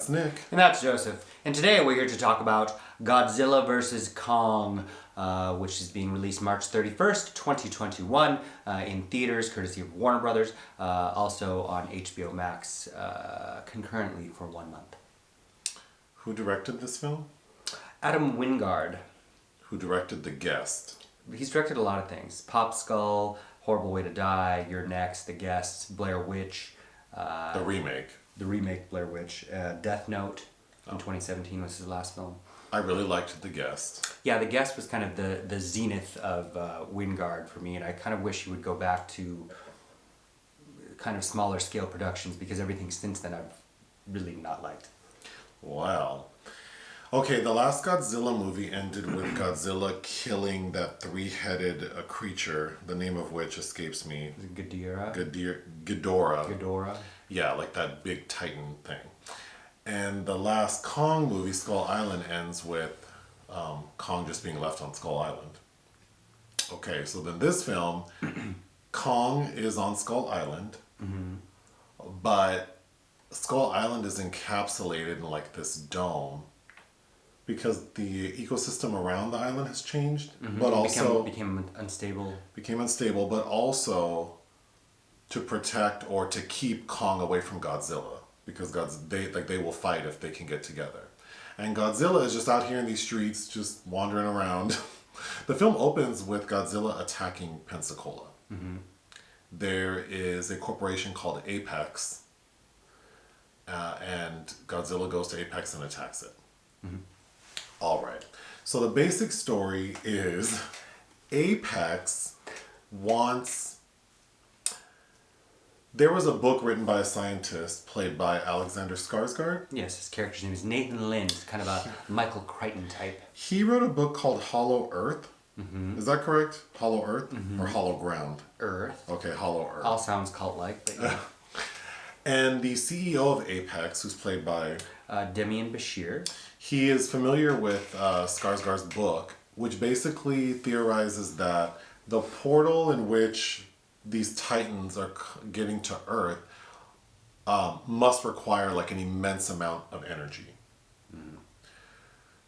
That's Nick. And that's Joseph. And today we're here to talk about Godzilla vs. Kong, which is being released March 31st, 2021 in theaters, courtesy of Warner Brothers, also on HBO Max concurrently for 1 month. Who directed this film? Adam Wingard. Who directed The Guest? He's directed a lot of things. Pop Skull, Horrible Way to Die, You're Next, The Guest, Blair Witch. The remake. The remake Blair Witch. Death Note in 2017 was his last film. I really liked The Guest. Yeah, The Guest was kind of the zenith of Wingard for me, and I kind of wish he would go back to kind of smaller scale productions because everything since then I've really not liked. Wow. Okay, the last Godzilla movie ended with Godzilla killing that three-headed creature, the name of which escapes me. Is it Ghidorah? Ghidorah. Ghidorah. Yeah, like that big titan thing. And the last Kong movie, Skull Island, ends with Kong just being left on Skull Island. Okay, so then this film, Kong is on Skull Island, but Skull Island is encapsulated in like this dome because the ecosystem around the island has changed, but also became unstable. Became unstable, but also to protect or to keep Kong away from Godzilla because they will fight if they can get together. And Godzilla is just out here in these streets, just wandering around. The film opens with Godzilla attacking Pensacola. There is a corporation called Apex, and Godzilla goes to Apex and attacks it. All right. So the basic story is Apex wants... There was a book written by a scientist played by Alexander Skarsgård. Yes, his character's name is Nathan Lynn. He's kind of a Michael Crichton type. He wrote a book called Hollow Earth. Is that correct? Hollow Earth? Or Hollow Ground? Earth. Okay, Hollow Earth. All sounds cult-like, but yeah. And the CEO of Apex, who's played by... Demián Bichir. He is familiar with Skarsgård's book, which basically theorizes that the portal in which these titans are getting to Earth must require like an immense amount of energy.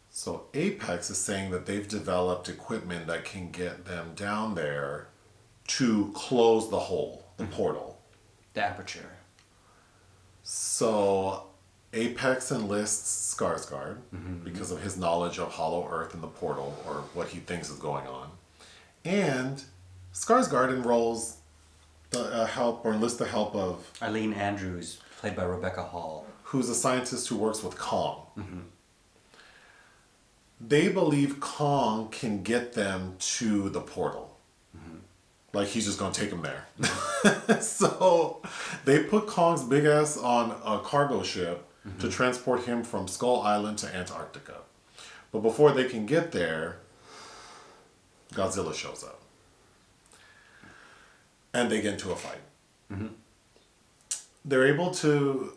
So Apex is saying that they've developed equipment that can get them down there to close the hole, the portal. The aperture. So Apex enlists Skarsgård because of his knowledge of Hollow Earth and the portal, or what he thinks is going on. And Skarsgård enrolls the help, or enlists the help of... Eileen Andrews, played by Rebecca Hall. Who's a scientist who works with Kong. They believe Kong can get them to the portal. Like he's just going to take them there. So they put Kong's big ass on a cargo ship to transport him from Skull Island to Antarctica. But before they can get there, Godzilla shows up. And they get into a fight. They're able to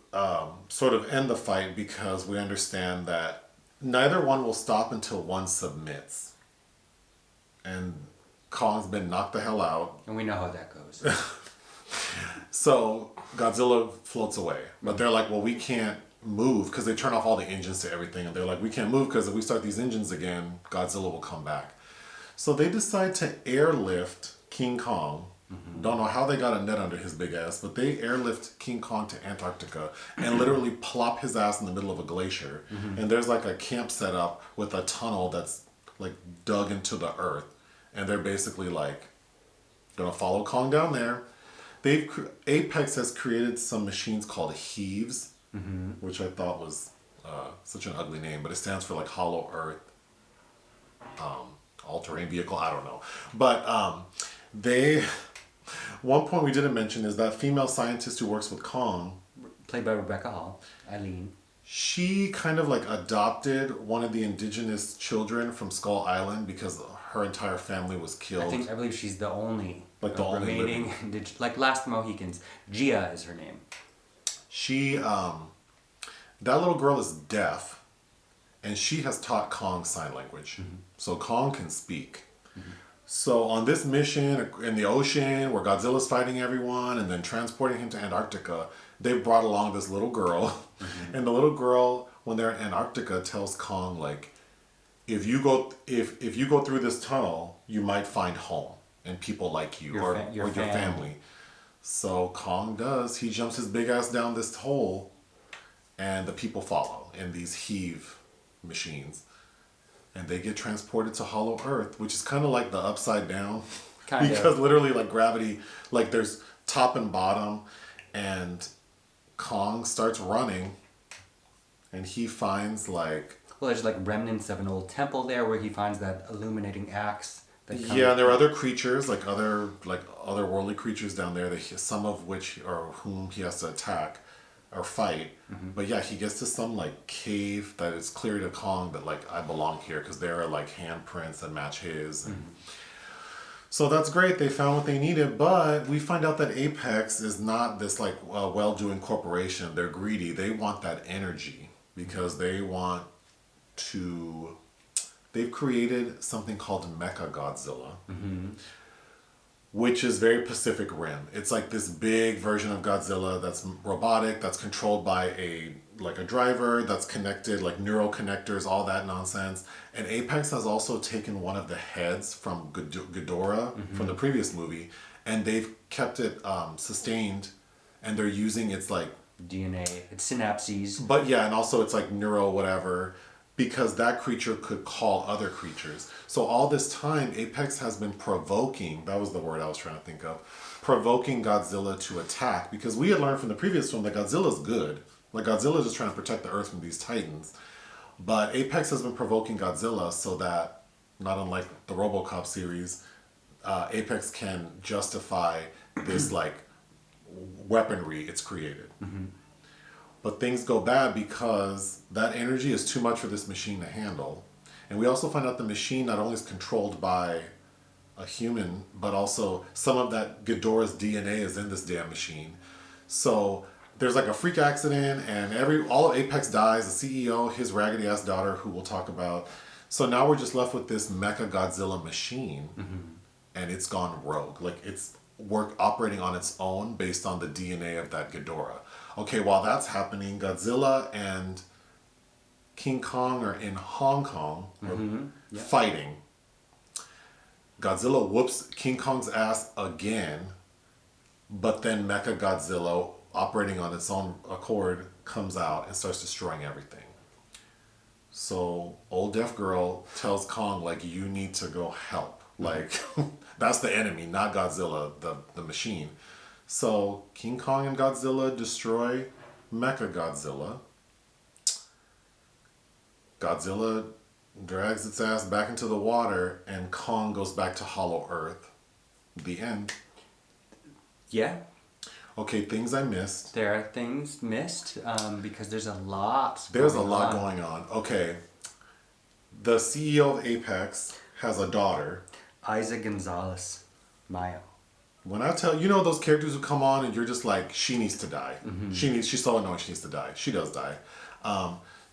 sort of end the fight because we understand that neither one will stop until one submits. And Kong's been knocked the hell out. And we know how that goes. So Godzilla floats away. But they're like, well, we can't move because they turn off all the engines to everything. And they're like, we can't move because if we start these engines again, Godzilla will come back. So they decide to airlift King Kong. Don't know how they got a net under his big ass, but they airlift King Kong to Antarctica and literally plop his ass in the middle of a glacier. And there's like a camp set up with a tunnel that's like dug into the earth. And they're basically like gonna follow Kong down there. Apex has created some machines called Heaves, which I thought was such an ugly name, but it stands for like Hollow Earth, all-terrain vehicle. I don't know, but one point we didn't mention is that female scientist who works with Kong, Played by Rebecca Hall, Eileen. She kind of like adopted one of the indigenous children from Skull Island because her entire family was killed. I believe she's the only remaining like Last Mohicans. Gia is her name. She that little girl is deaf, and she has taught Kong sign language, so Kong can speak. So on this mission in the ocean where Godzilla's fighting everyone and then transporting him to Antarctica, they brought along this little girl. And the little girl, when they're in Antarctica, tells Kong, like, if you go through this tunnel, you might find home and people like you or your family. So Kong does. He jumps his big ass down this hole and the people follow in these heave machines. And they get transported to Hollow Earth, which is kind of like the Upside Down. Because literally, like, gravity, like, there's top and bottom. And Kong starts running. And he finds, like... Well, there's, like, remnants of an old temple there where he finds that illuminating axe. Yeah, and there are other creatures, like otherworldly creatures down there, some of which or whom he has to attack or fight. But yeah, he gets to some like cave that is clear to Kong that like I belong here because there are like handprints that match his. And so that's great. They found what they needed, but we find out that Apex is not this like well-doing corporation. They're greedy. They want that energy because they want to. They've created something called mechagodzilla, which is very Pacific Rim. It's like this big version of Godzilla that's robotic, that's controlled by a driver, that's connected, like neural connectors, all that nonsense. And Apex has also taken one of the heads from Ghidorah from the previous movie, and they've kept it sustained, and they're using its like DNA, its synapses. But yeah, and also it's like neural whatever. Because that creature could call other creatures. So all this time, Apex has been provoking, that was the word I was trying to think of, provoking Godzilla to attack. Because we had learned from the previous film that Godzilla's good. Like, Godzilla's just trying to protect the Earth from these titans. But Apex has been provoking Godzilla so that, not unlike the RoboCop series, Apex can justify this, like, weaponry it's created. But things go bad because that energy is too much for this machine to handle. And we also find out the machine not only is controlled by a human, but also some of that Ghidorah's DNA is in this damn machine. So there's like a freak accident and all of Apex dies, the CEO, his raggedy ass daughter, who we'll talk about. So now we're just left with this mechagodzilla machine and it's gone rogue. Like it's operating on its own based on the DNA of that Ghidorah. Okay, while that's happening, Godzilla and King Kong are in Hong Kong fighting. Godzilla whoops King Kong's ass again, but then Mechagodzilla, operating on its own accord, comes out and starts destroying everything. So old deaf girl tells Kong, like, you need to go help. Like, that's the enemy, not Godzilla, the machine. So King Kong and Godzilla destroy Mechagodzilla. Godzilla drags its ass back into the water and Kong goes back to Hollow Earth. The end. Yeah. Okay, things I missed. There are things missed because there's a lot. There's a lot going on. Okay. The CEO of Apex has a daughter. Eiza González Mayo. When I tell you know those characters who come on and you're just like, she needs to die. She's so annoying, she needs to die. She does die.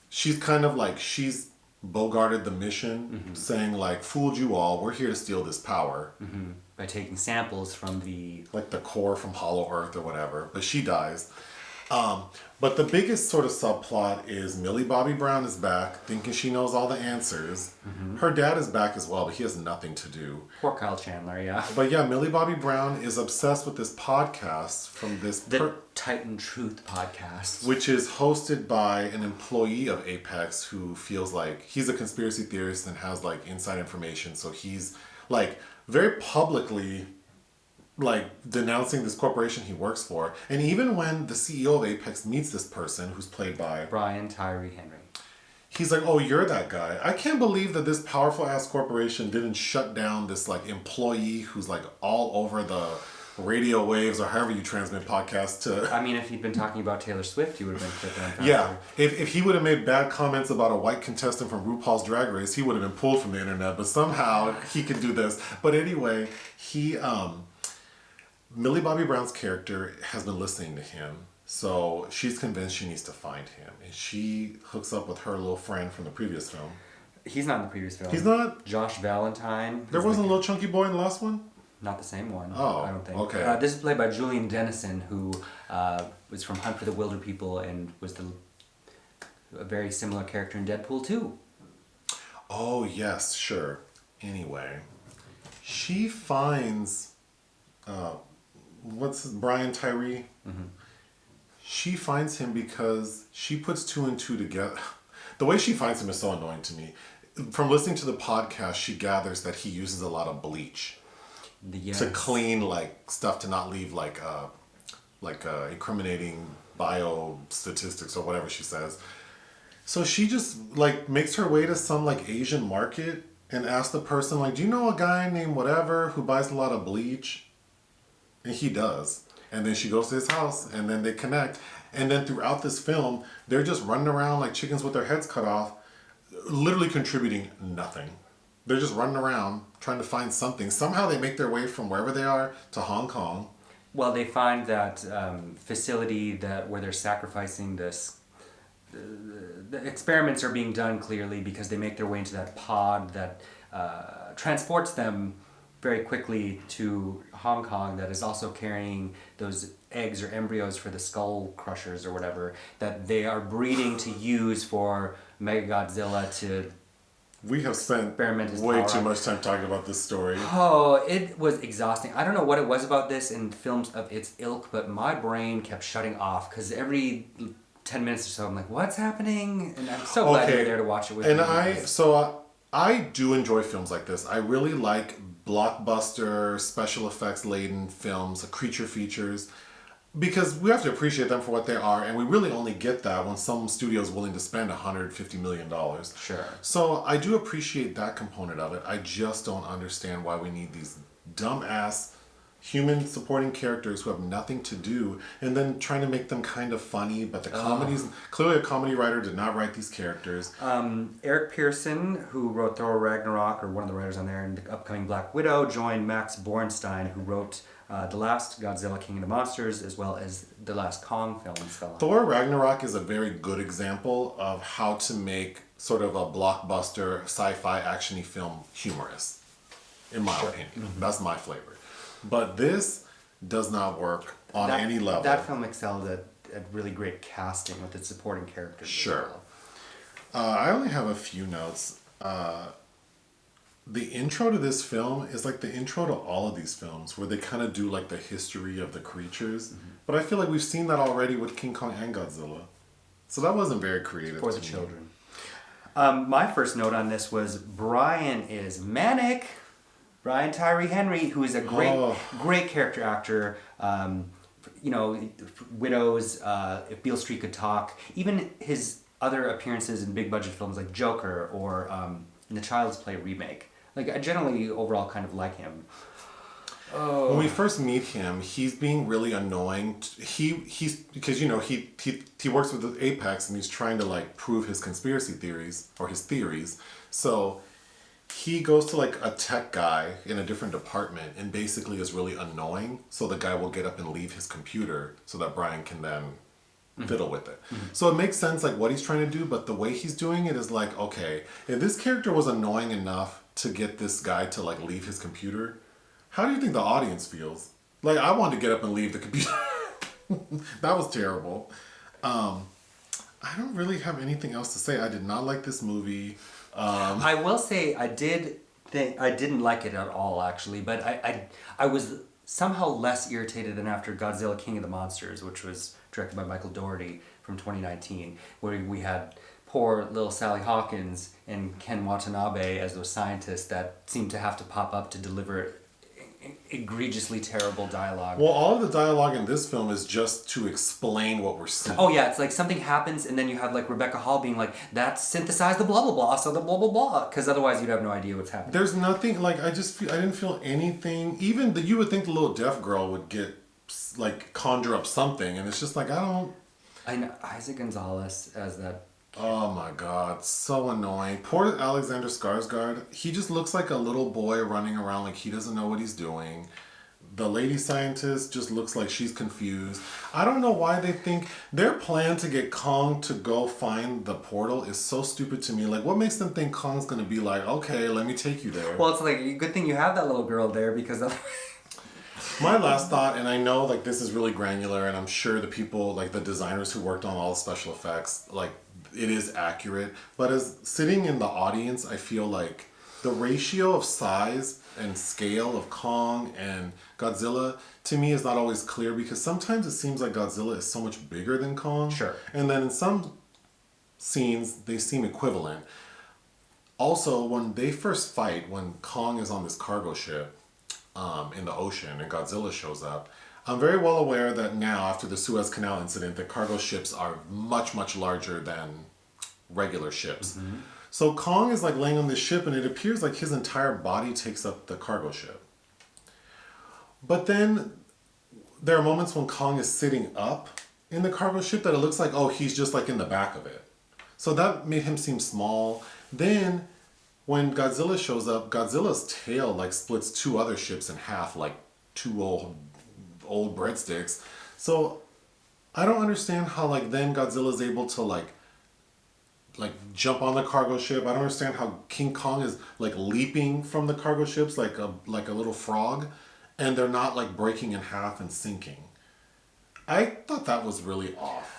She's kind of like, she's bogarted the mission, saying like, fooled you all, we're here to steal this power. By taking samples from the core from Hollow Earth or whatever. But she dies. But the biggest sort of subplot is Millie Bobby Brown is back, thinking she knows all the answers. Her dad is back as well, but he has nothing to do. Poor Kyle Chandler, yeah. But yeah, Millie Bobby Brown is obsessed with this podcast from this... The Titan Truth podcast. Which is hosted by an employee of Apex who feels like he's a conspiracy theorist and has like inside information. So he's like very publicly like denouncing this corporation he works for. And even when the CEO of Apex meets this person who's played by Brian Tyree Henry, he's like, oh, you're that guy. I can't believe that this powerful ass corporation didn't shut down this like employee who's like all over the radio waves or however you transmit podcasts to... I mean, if he'd been talking about Taylor Swift, he would have been shut down faster. Yeah. If he would have made bad comments about a white contestant from RuPaul's Drag Race, he would have been pulled from the internet. But somehow he could do this. But anyway, Millie Bobby Brown's character has been listening to him. So she's convinced she needs to find him. And she hooks up with her little friend from the previous film. He's not in the previous film. He's not? Josh Valentine. There wasn't a little chunky boy in the last one? Not the same one. Oh, I don't think. okay. This is played by Julian Dennison, who was from Hunt for the Wilder People and was a very similar character in Deadpool 2. Oh, yes, sure. Anyway, she finds, Brian Tyree? Mm-hmm. She finds him because she puts two and two together. The way she finds him is so annoying to me. From listening to the podcast, she gathers that he uses a lot of bleach to clean like stuff to not leave like incriminating bio statistics or whatever she says. So she just like makes her way to some like Asian market and asks the person like, do you know a guy named whatever who buys a lot of bleach? And he does. And then she goes to his house and then they connect. And then throughout this film, they're just running around like chickens with their heads cut off, literally contributing nothing. They're just running around trying to find something. Somehow they make their way from wherever they are to Hong Kong. Well, they find that facility where they're sacrificing this. The experiments are being done clearly because they make their way into that pod that transports them very quickly to Hong Kong, that is also carrying those eggs or embryos for the skull crushers or whatever that they are breeding to use for mechagodzilla to. We have spent way too much time talking about this story. Oh, it was exhausting. I don't know what it was about this in films of its ilk, but my brain kept shutting off because every 10 minutes or so I'm like, what's happening? And I'm so glad you're there to watch it with me. And I do enjoy films like this. I really like blockbuster, special effects laden films, creature features, because we have to appreciate them for what they are, and we really only get that when some studio is willing to spend $150 million. Sure. So I do appreciate that component of it. I just don't understand why we need these dumbass human supporting characters who have nothing to do, and then trying to make them kind of funny, but the comedies, clearly a comedy writer did not write these characters. Eric Pearson, who wrote Thor Ragnarok, or one of the writers on there, and the upcoming Black Widow, joined Max Bornstein, who wrote the last Godzilla King of the Monsters, as well as the last Kong film. Thor Ragnarok is a very good example of how to make sort of a blockbuster sci-fi action-y film humorous, in my opinion. Mm-hmm. That's my flavor. But this does not work on any level. That film excelled at really great casting with its supporting characters. Sure. I only have a few notes. The intro to this film is like the intro to all of these films, where they kind of do like the history of the creatures. Mm-hmm. But I feel like we've seen that already with King Kong and Godzilla. So that wasn't very creative. For the children. My first note on this was Brian is manic. Brian Tyree Henry, who is a great character actor. Widows, If Beale Street Could Talk. Even his other appearances in big budget films like Joker or in the Child's Play remake. Like, I generally overall kind of like him. Oh. When we first meet him, he's being really annoying. He's because he works with the Apex and he's trying to like prove his conspiracy theories or his theories. So he goes to like a tech guy in a different department and basically is really annoying. So the guy will get up and leave his computer so that Brian can then fiddle with it. Mm-hmm. So it makes sense like what he's trying to do, but the way he's doing it is like, okay, if this character was annoying enough to get this guy to like leave his computer, how do you think the audience feels? Like, I wanted to get up and leave the computer. That was terrible. I don't really have anything else to say. I did not like this movie. I will say I didn't like it at all, actually, but I was somehow less irritated than after Godzilla King of the Monsters, which was directed by Michael Dougherty from 2019, where we had poor little Sally Hawkins and Ken Watanabe as those scientists that seemed to have to pop up to deliver egregiously terrible dialogue. Well, all of the dialogue in this film is just to explain what we're seeing. Oh yeah, it's like something happens and then you have like Rebecca Hall being like, that synthesized the blah blah blah, so the blah blah blah, because otherwise you'd have no idea what's happening. There's nothing, like, I didn't feel anything. Even you would think the little deaf girl would get, like, conjure up something, and it's just like, I know Eiza González as that. Oh my god, so annoying. Poor Alexander Skarsgård. He just looks like a little boy running around like he doesn't know what he's doing. the lady scientist just looks like she's confused. I don't know why they think their plan to get Kong to go find the portal is so stupid to me. Like, what makes them think Kong's gonna be like, okay, let me take you there? Well, it's like, good thing you have that little girl there because otherwise... My last thought, and I know like this is really granular, and I'm sure the people, like the designers who worked on all the special effects, like it is accurate. But as sitting in the audience, I feel like the ratio of size and scale of Kong and Godzilla to me is not always clear, because sometimes it seems like Godzilla is so much bigger than Kong. Sure. And then in some scenes, they seem equivalent. Also, when they first fight, when Kong is on this cargo ship, in the ocean and Godzilla shows up, I'm very well aware that now, after the Suez Canal incident, that cargo ships are much, much larger than regular ships. Mm-hmm. So Kong is like laying on this ship, and it appears like his entire body takes up the cargo ship. But then there are moments when Kong is sitting up in the cargo ship that it looks like, oh, he's just like in the back of it. So that made him seem small. Then when Godzilla shows up, Godzilla's tail like splits two other ships in half, like two old breadsticks. So I don't understand how like then Godzilla's able to like jump on the cargo ship. I don't understand how King Kong is like leaping from the cargo ships like a little frog, and they're not like breaking in half and sinking. I thought that was really off.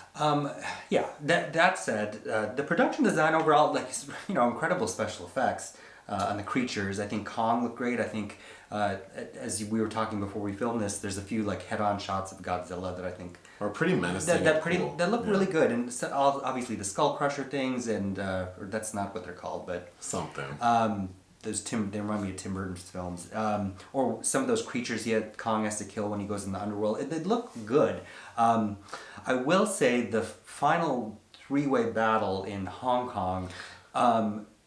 Yeah, that said, the production design overall, like, incredible special effects on the creatures. I think Kong looked great. I think, as we were talking before we filmed this, there's a few like head-on shots of Godzilla that I think are pretty menacing. That look really good. And so, obviously the Skull Crusher things, and or that's not what they're called, but something. They remind me of Tim Burton's films, or some of those creatures Kong has to kill when he goes in the underworld. They look good. I will say the final three-way battle in Hong Kong,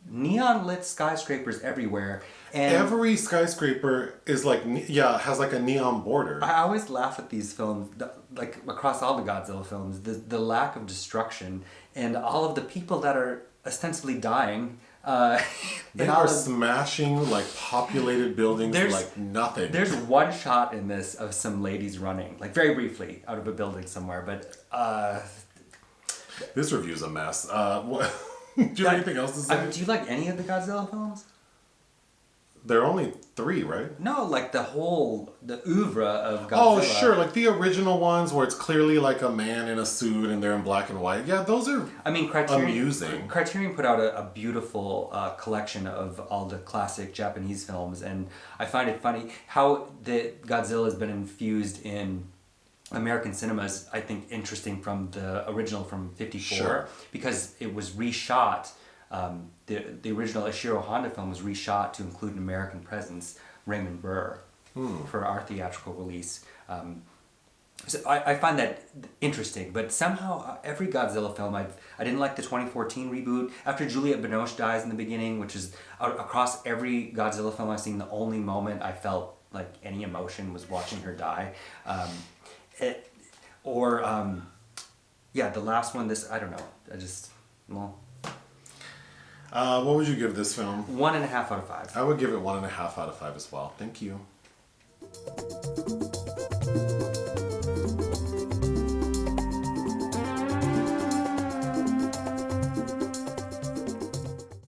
neon lit skyscrapers everywhere, and every skyscraper is like has like a neon border. I always laugh at these films, like across all the Godzilla films, the lack of destruction and all of the people that are ostensibly dying. They are smashing like populated buildings like nothing. There's one shot in this of some ladies running, like very briefly, out of a building somewhere, but this review's a mess. Do you have anything else to say? Do you like any of the Godzilla films? There are only 3, right? No, like the oeuvre of Godzilla. Oh, sure, like the original ones where it's clearly like a man in a suit and they're in black and white. Yeah, those are amusing. Criterion put out a beautiful collection of all the classic Japanese films, and I find it funny how the Godzilla has been infused in American cinemas. I think interesting from the original from '54, sure, because it was reshot. The original Ishiro Honda film was reshot to include an American presence, Raymond Burr, for our theatrical release. So I find that interesting, but somehow every Godzilla film, I didn't like the 2014 reboot. After Juliette Binoche dies in the beginning, which is across every Godzilla film I've seen, the only moment I felt like any emotion was watching her die. The last one, I don't know, what would you give this film? 1.5 out of 5. I would give it 1.5 out of 5 as well. Thank you.